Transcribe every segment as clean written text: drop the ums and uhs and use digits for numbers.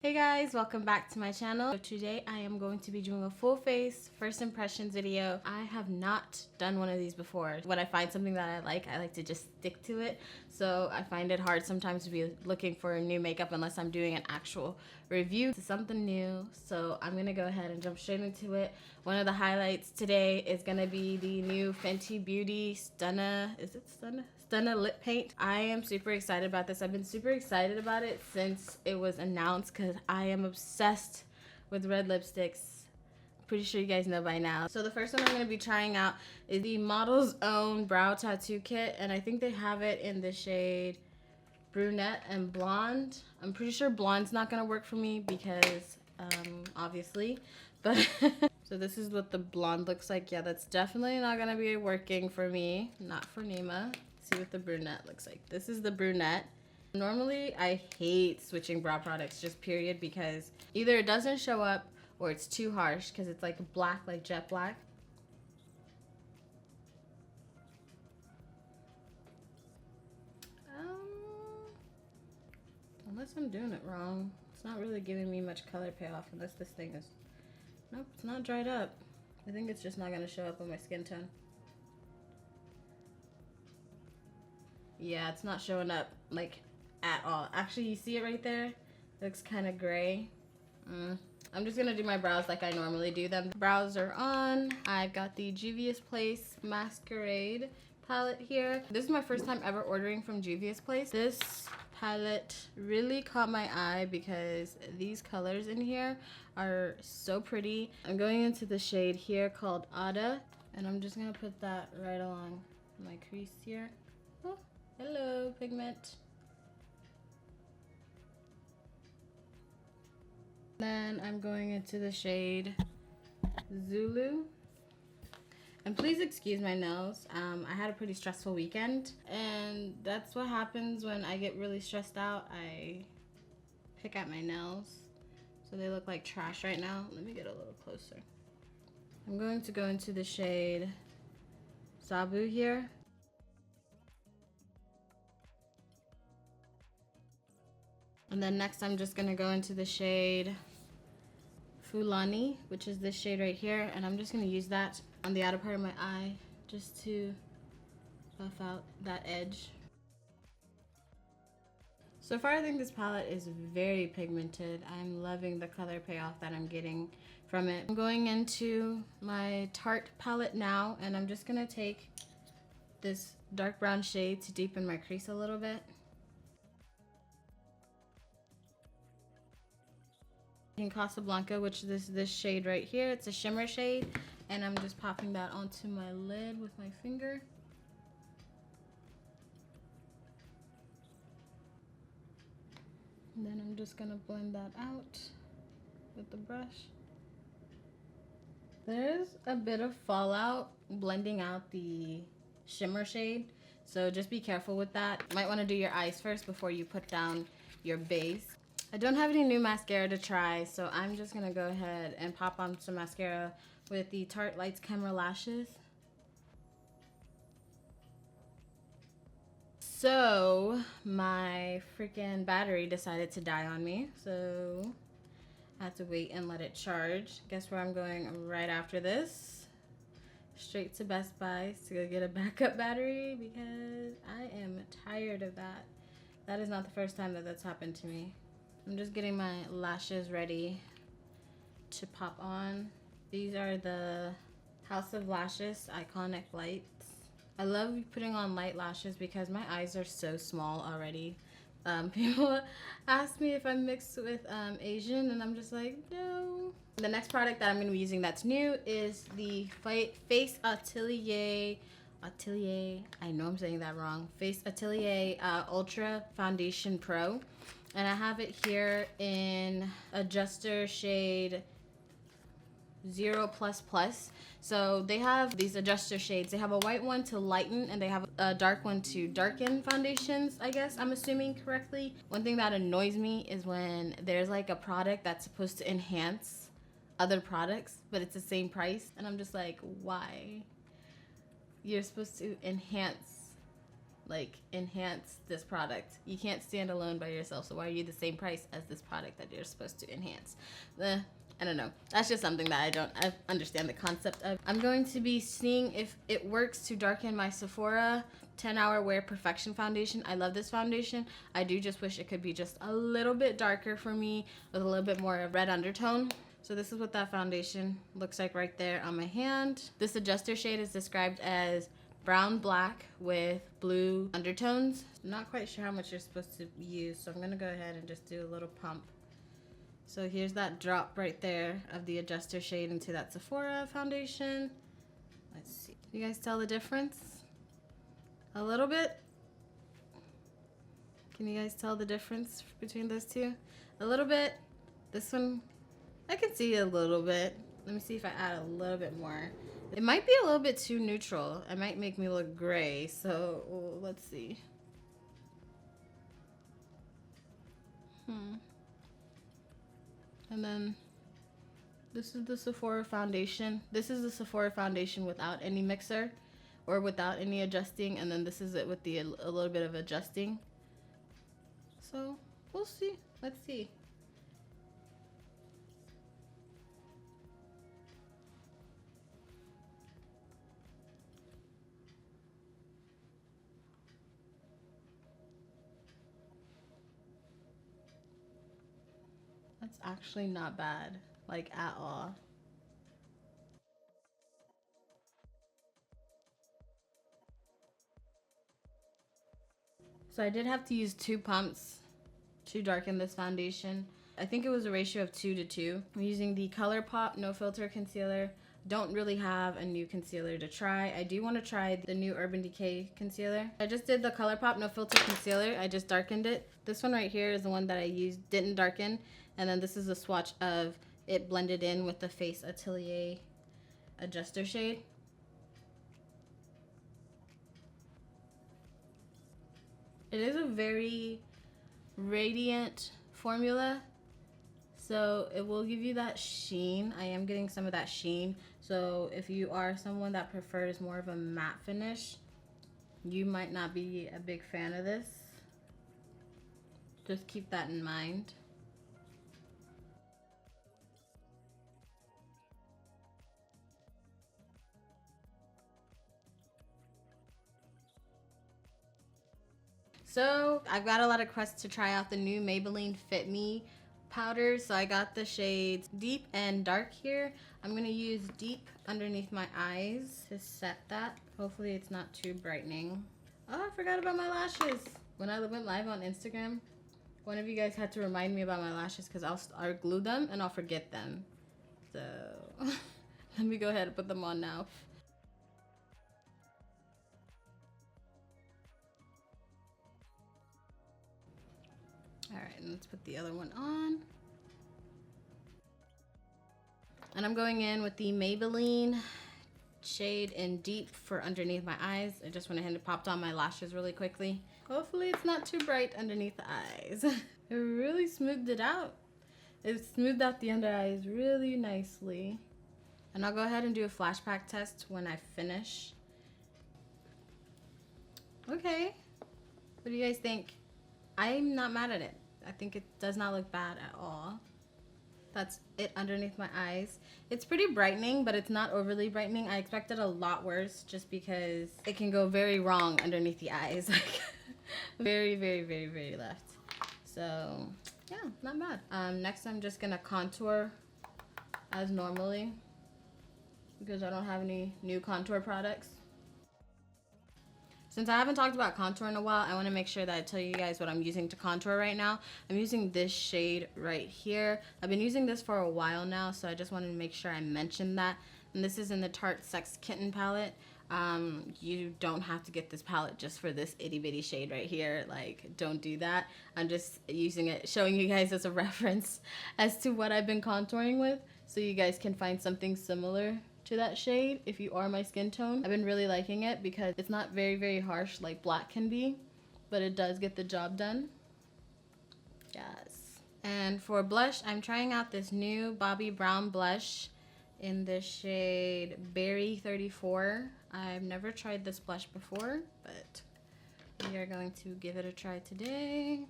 Hey guys, welcome back to my channel. So today I am going to be doing a full face first impressions video. I have not done one of these before. When I find something that I like to just stick to it. So I find it hard sometimes to be looking for new makeup unless I'm doing an actual review. It's something new, so I'm gonna go ahead and jump straight into it. One of the highlights today is gonna be the new Fenty Beauty Stunna, is it Stunna? Stunna lip paint. I am super excited about this. I've been super excited about it since it was announced because I am obsessed with red lipsticks. Pretty sure you guys know by now. So the first one I'm going to be trying out is the Model's Own Brow Tattoo Kit, and I think they have it in the shade Brunette and Blonde. I'm pretty sure Blonde's not going to work for me because obviously, but so this is what the blonde looks like. Yeah, that's definitely not going to be working for me, not for Nyma. See what the brunette looks like. This is the brunette. Normally I hate switching brow products, just period, because either it doesn't show up or it's too harsh because it's like black, like jet black. Unless I'm doing it wrong, it's not really giving me much color payoff unless this thing is, nope, it's not dried up. I think it's just not going to show up on my skin tone. Yeah, it's not showing up like at all. Actually, you see it right there? It looks kind of gray. I'm just gonna do my brows like I normally do them. Brows are on. I've got the Juvias Place Masquerade palette here. This is my first time ever ordering from Juvias Place. This palette really caught my eye because these colors in here are so pretty. I'm going into the shade here called Ada, and I'm just gonna put that right along my crease here. Oh, hello, pigment. Then I'm going into the shade Zulu. And please excuse my nails. I had a pretty stressful weekend, and that's what happens when I get really stressed out. I pick at my nails. So they look like trash right now. Let me get a little closer. I'm going to go into the shade Sabu here. And then next I'm just gonna go into the shade Fulani, which is this shade right here, and I'm just going to use that on the outer part of my eye just to buff out that edge. So far I think this palette is very pigmented. I'm loving the color payoff that I'm getting from it. I'm going into my Tarte palette now, and I'm just going to take this dark brown shade to deepen my crease a little bit. In Casablanca, which is this shade right here. It's a shimmer shade, and I'm just popping that onto my lid with my finger. And then I'm just gonna blend that out with the brush. There's a bit of fallout blending out the shimmer shade, so just be careful with that. You might want to do your eyes first before you put down your base. I don't have any new mascara to try, so I'm just gonna go ahead and pop on some mascara with the Tarte Lights Camera Lashes. So my freaking battery decided to die on me, so I have to wait and let it charge. Guess where I'm going right after this? Straight to Best Buy to go get a backup battery because I am tired of that. That is not the first time that that's happened to me. I'm just getting my lashes ready to pop on. These are the House of Lashes Iconic Lights. I love putting on light lashes because my eyes are so small already. People ask me if I'm mixed with Asian, and I'm just like, no. The next product that I'm going to be using that's new is the Face Atelier, I know I'm saying that wrong, Face Atelier Ultra Foundation Pro. And I have it here in Adjuster shade 0++. So they have these adjuster shades. They have a white one to lighten, and they have a dark one to darken foundations, I guess I'm assuming correctly. One thing that annoys me is when there's like a product that's supposed to enhance other products, but it's the same price. And I'm just like, why? You're supposed to enhance like enhance this product. You can't stand alone by yourself, so why are you the same price as this product that you're supposed to enhance? I don't know. That's just something that I understand the concept of. I'm going to be seeing if it works to darken my Sephora 10-Hour Wear Perfection foundation. I love this foundation. I do just wish it could be just a little bit darker for me with a little bit more red undertone. So this is what that foundation looks like right there on my hand. This adjuster shade is described as brown black with blue undertones. I'm not quite sure how much you're supposed to use, so I'm gonna go ahead and just do a little pump. So here's that drop right there of the adjuster shade into that Sephora foundation. Let's see. You guys tell the difference? A little bit? Can you guys tell the difference between those two? A little bit. This one, I can see a little bit. Let me see if I add a little bit more. It might be a little bit too neutral. It might make me look gray, so let's see. And then this is the Sephora foundation. This is the Sephora foundation without any mixer or without any adjusting, and then this is it with the a little bit of adjusting. So we'll see. Let's see. That's actually not bad, like at all. So I did have to use 2 pumps to darken this foundation. I think it was a ratio of 2 to 2. I'm using the ColourPop No Filter Concealer. Don't really have a new concealer to try. I do want to try the new Urban Decay concealer. I just did the ColourPop No Filter Concealer. I just darkened it. This one right here is the one that I used, didn't darken. And then this is a swatch of it blended in with the Face Atelier Adjuster shade. It is a very radiant formula, so it will give you that sheen. I am getting some of that sheen. So if you are someone that prefers more of a matte finish, you might not be a big fan of this. Just keep that in mind. So I've got a lot of requests to try out the new Maybelline Fit Me powder. So I got the shades Deep and Dark here. I'm gonna use Deep underneath my eyes to set that. Hopefully it's not too brightening. Oh, I forgot about my lashes. When I went live on Instagram, one of you guys had to remind me about my lashes because I'll glue them and I'll forget them. So let me go ahead and put them on now. All right, and let's put the other one on. And I'm going in with the Maybelline shade in Deep for underneath my eyes. I just went ahead and popped on my lashes really quickly. Hopefully it's not too bright underneath the eyes. It really smoothed it out. It smoothed out the under eyes really nicely. And I'll go ahead and do a flashback test when I finish. Okay, what do you guys think? I'm not mad at it. I think it does not look bad at all. That's it underneath my eyes. It's pretty brightening, but it's not overly brightening. I expected a lot worse just because it can go very wrong underneath the eyes. Like very, very, very, very left. So yeah, not bad. Next I'm just gonna contour as normally because I don't have any new contour products. Since I haven't talked about contour in a while, I want to make sure that I tell you guys what I'm using to contour right now. I'm using this shade right here. I've been using this for a while now, so I just wanted to make sure I mentioned that. And this is in the Tarte Sex Kitten palette. You don't have to get this palette just for this itty bitty shade right here. Like, don't do that. I'm just using it, showing you guys as a reference as to what I've been contouring with, so you guys can find something similar to that shade if you are my skin tone. I've been really liking it because it's not very, very harsh like black can be, but it does get the job done. Yes. And for blush, I'm trying out this new Bobbi Brown blush in the shade Berry 34. I've never tried this blush before, but We are going to give it a try today.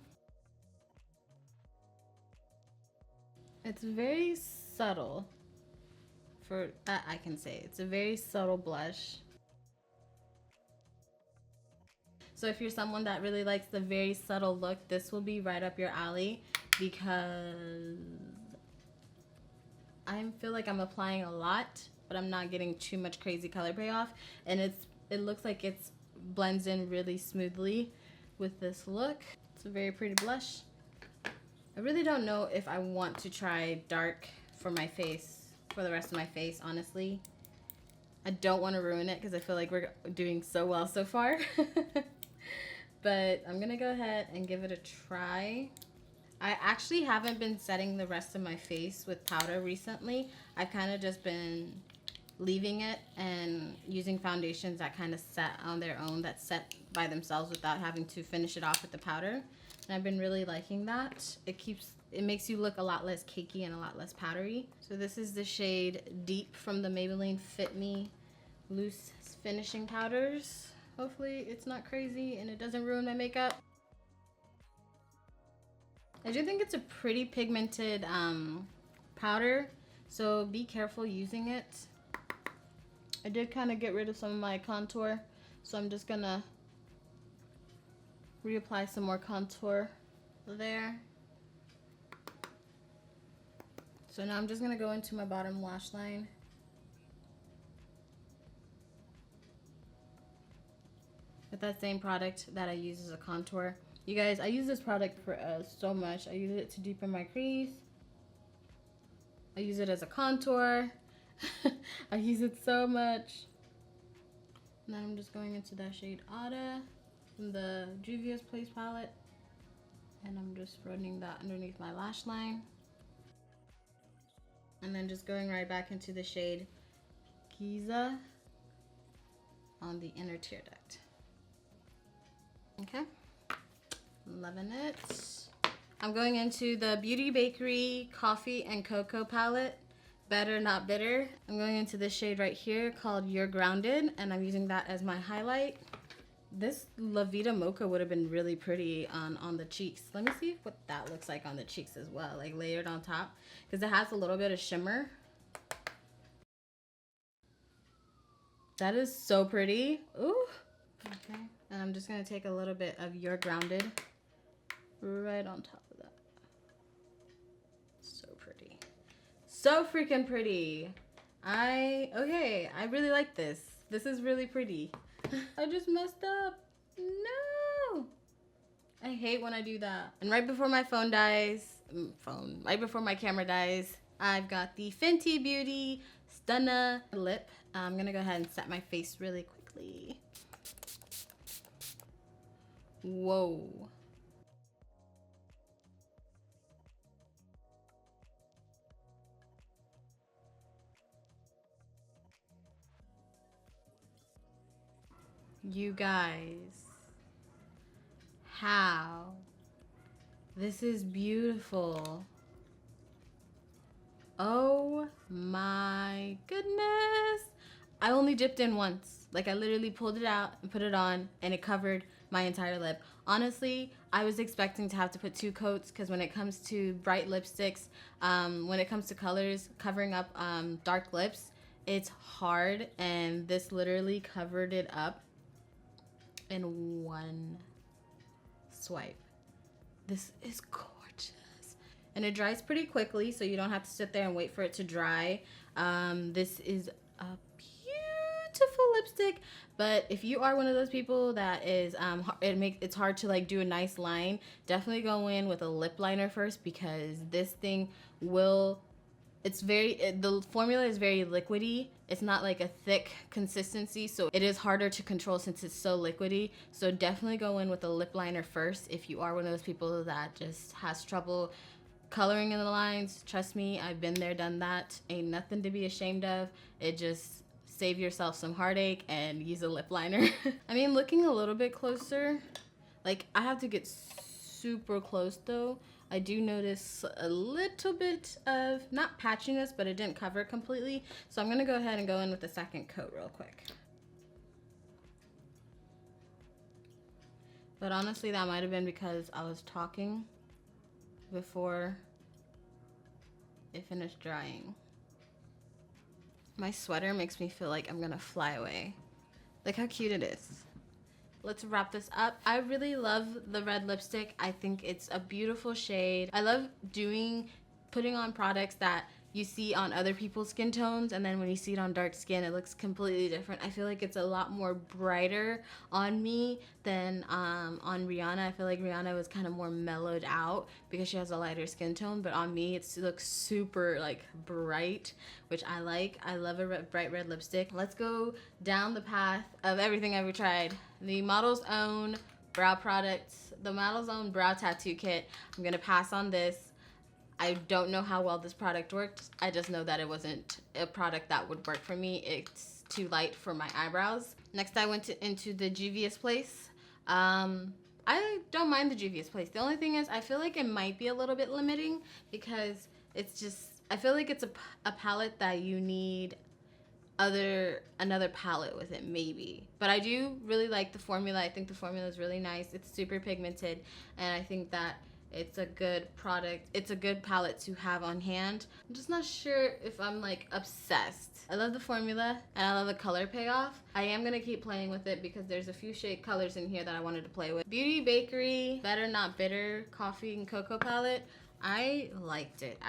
It's very subtle. For that I can say. It's a very subtle blush. So if you're someone that really likes the very subtle look, this will be right up your alley because I feel like I'm applying a lot, but I'm not getting too much crazy color payoff, and it looks like it's blends in really smoothly with this look. It's a very pretty blush. I really don't know if I want to try dark for my face, for the rest of my face, honestly. I don't want to ruin it because I feel like we're doing so well so far. But I'm gonna go ahead and give it a try. I actually haven't been setting the rest of my face with powder recently. I've kind of just been leaving it and using foundations that kind of set on their own, that set by themselves without having to finish it off with the powder. And I've been really liking that. It makes you look a lot less cakey and a lot less powdery. So this is the shade Deep from the Maybelline Fit Me Loose Finishing Powders. Hopefully it's not crazy and it doesn't ruin my makeup. I do think it's a pretty pigmented powder, so be careful using it. I did kind of get rid of some of my contour, so I'm just gonna reapply some more contour there. So now I'm just gonna go into my bottom lash line. With that same product that I use as a contour. You guys, I use this product for so much. I use it to deepen my crease. I use it as a contour. I use it so much. And then I'm just going into that shade Ada from the Juvias Place palette. And I'm just running that underneath my lash line. And then just going right back into the shade Giza on the inner tear duct. Okay, loving it. I'm going into the Beauty Bakery Coffee and Cocoa palette, Better Not Bitter. I'm going into this shade right here called You're Grounded, and I'm using that as my highlight. This La Vida Mocha would have been really pretty on the cheeks. Let me see what that looks like on the cheeks as well, like layered on top, because it has a little bit of shimmer. That is so pretty. Ooh. Okay. And I'm just going to take a little bit of You're Grounded right on top of that. So pretty. So freaking pretty. Okay, I really like this. This is really pretty. I just messed up. No. I hate when I do that. And right before my phone dies, right before my camera dies, I've got the Fenty Beauty Stunna lip. I'm going to go ahead and set my face really quickly. Whoa. You guys, how? This is beautiful. Oh my goodness. I only dipped in once. Like I literally pulled it out and put it on and it covered my entire lip. Honestly, I was expecting to have to put 2 coats because when it comes to bright lipsticks, when it comes to colors, covering up dark lips, it's hard, and this literally covered it up in one swipe. This is gorgeous. And it dries pretty quickly, so you don't have to sit there and wait for it to dry. This is a beautiful lipstick, but if you are one of those people that is it's hard to like do a nice line, definitely go in with a lip liner first, because this thing will, the formula is very liquidy. It's not like a thick consistency, so it is harder to control since it's so liquidy. So definitely go in with a lip liner first if you are one of those people that just has trouble coloring in the lines. Trust me, I've been there, done that. Ain't nothing to be ashamed of. It just save yourself some heartache and use a lip liner. I mean, looking a little bit closer, like I have to get super close though. I do notice a little bit of, not patchiness, but it didn't cover it completely. So I'm gonna go ahead and go in with the second coat real quick. But honestly, that might have been because I was talking before it finished drying. My sweater makes me feel like I'm gonna fly away. Look how cute it is. Let's wrap this up. I really love the red lipstick. I think it's a beautiful shade. I love putting on products that you see on other people's skin tones, and then when you see it on dark skin, it looks completely different. I feel like it's a lot more brighter on me than on Rihanna. I feel like Rihanna was kind of more mellowed out because she has a lighter skin tone, but on me it looks super like bright, which I like. I love a bright red lipstick. Let's go down the path of everything I've tried. The Model's Own brow products, the Model's Own brow tattoo kit. I'm gonna pass on this. I don't know how well this product worked. I just know that it wasn't a product that would work for me. It's too light for my eyebrows. Next, I went into the Juvias place. I don't mind the Juvias place. The only thing is, I feel like it might be a little bit limiting because it's just, I feel like it's a palette that you need another palette with it, maybe. But I do really like the formula. I think the formula is really nice. It's super pigmented, and I think that it's a good product. It's a good palette to have on hand. I'm just not sure if I'm like obsessed. I love the formula and I love the color payoff. I am gonna keep playing with it because there's a few shade colors in here that I wanted to play with. Beauty Bakery Better Not Bitter Coffee and Cocoa palette. I liked it.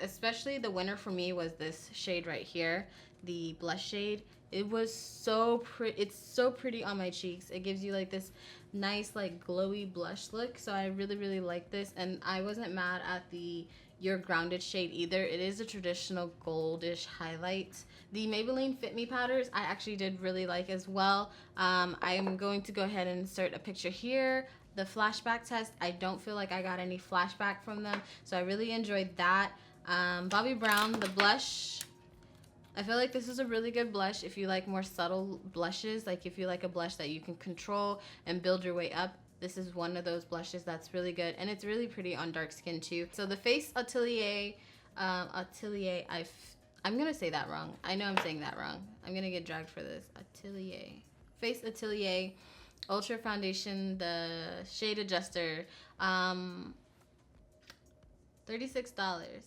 Especially the winner for me was this shade right here, the blush shade. It was so pretty. It's so pretty on my cheeks. It gives you like this nice like glowy blush look. So I really like this, and I wasn't mad at the Your Grounded shade either. It is a traditional goldish highlight. The Maybelline Fit Me powders I actually did really like as well. I am going to go ahead and insert a picture here. The flashback test, I don't feel like I got any flashback from them, so I really enjoyed that. Bobbi Brown, the blush. I feel like this is a really good blush if you like more subtle blushes, like if you like a blush that you can control and build your way up. This is one of those blushes that's really good, and it's really pretty on dark skin too. So the Face Atelier, I'm gonna say that wrong. I know I'm saying that wrong. I'm gonna get dragged for this. Face Atelier Ultra Foundation, the Shade Adjuster, $36.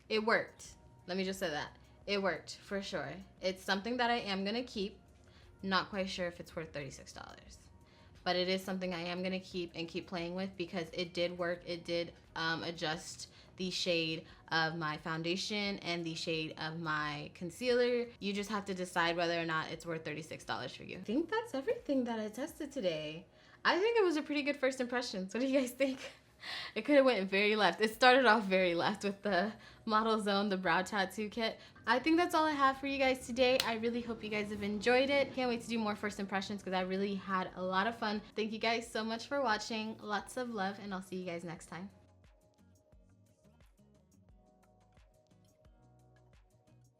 It worked. Let me just say that. It worked for sure. It's something that I am gonna keep. Not quite sure if it's worth $36. But it is something I am gonna keep and keep playing with because it did work. It did adjust the shade of my foundation and the shade of my concealer. You just have to decide whether or not it's worth $36 for you. I think that's everything that I tested today. I think it was a pretty good first impression. What do you guys think? It could have went very left. It started off very left with the Model's Own, the brow tattoo kit. I think that's all I have for you guys today. I really hope you guys have enjoyed it. Can't wait to do more first impressions because I really had a lot of fun. Thank you guys so much for watching. Lots of love, and I'll see you guys next time.